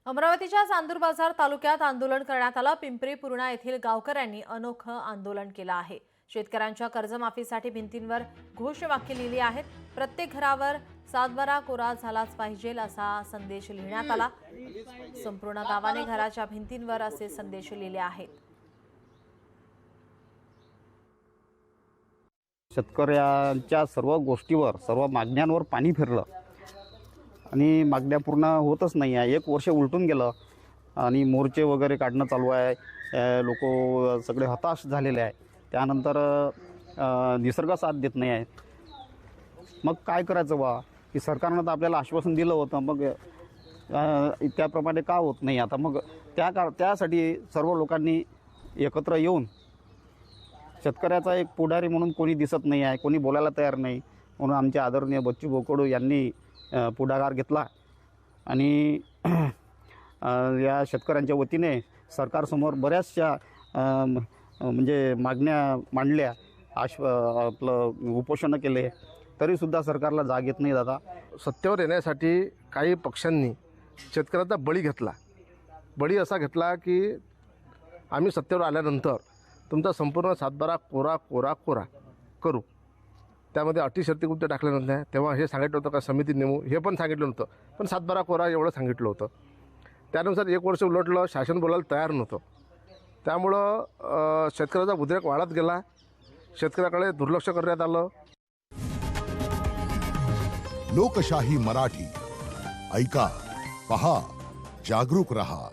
अमरावतीच्या चांदूर बाजार तालुक्यात आंदोलन करण्यात आलं। पिंपरी पूर्णा येथील गावकऱ्यांनी अनोखं आंदोलन केलं आहे। शेतकऱ्यांच्या कर्जमाफीसाठी भिंतींवर घोषवाक्य लिहिली आहेत। प्रत्येक घरावर 7/12 कोरा झालाच पाहिजे असा संदेश लिहिण्यात आला। संपूर्ण गावाने घराच्या भिंतींवर असे संदेश लिहिले आहेत। शेतकऱ्यांच्या सर्व गोष्टीवर सर्व मागण्यांवर पाणी फिरलं आणि मागण्या पूर्ण होतच नाही आहे। 1 वर्ष उलटून गेलं आणि मोर्चे वगैरे काढणं चालू आहे। लोक सगळे हताश झालेले आहे। त्यानंतर निसर्ग साथ देत नाही आहे। मग काय करायचं बा की सरकारनं तर आपल्याला आश्वासन दिलं होतं, मग त्याप्रमाणे का होत नाही आता? मग त्यासाठी सर्व लोकांनी एकत्र येऊन शेतकऱ्याचा एक पुढारी म्हणून कोणी दिसत नाही आहे, कोणी बोलायला तयार नाही, म्हणून आमचे आदरणीय बच्चू कडू यांनी पुढाकार घेतला आणि या शेतकऱ्यांच्या वतीने सरकारसमोर बऱ्याचशा म्हणजे मागण्या मांडल्या, आपलं उपोषण केले, तरीसुद्धा सरकारला जाग येत नाही। दादा, सत्तेवर येण्यासाठी काही पक्षांनी शेतकऱ्याचा बळी घेतला। बळी असा घेतला की आम्ही सत्तेवर आल्यानंतर तुमचा संपूर्ण 7/12 कोरा कोरा कोरा करू। त्यामध्ये अटी शर्ती कुठे टाकल्या नव्हत्या। तेव्हा हे सांगितलं होतं का समिती नेमू, हे पण सांगितलं नव्हतं, पण 7/12 कोरा एवढं सांगितलं होतं। त्यानुसार 1 वर्ष उलटलं, शासन बोलायला तयार नव्हतं। त्यामुळं शेतकऱ्याचा उद्रेक वाढत गेला, शेतकऱ्याकडे दुर्लक्ष करण्यात आलं। लोकशाही मराठी ऐका, पहा, जागरूक रहा।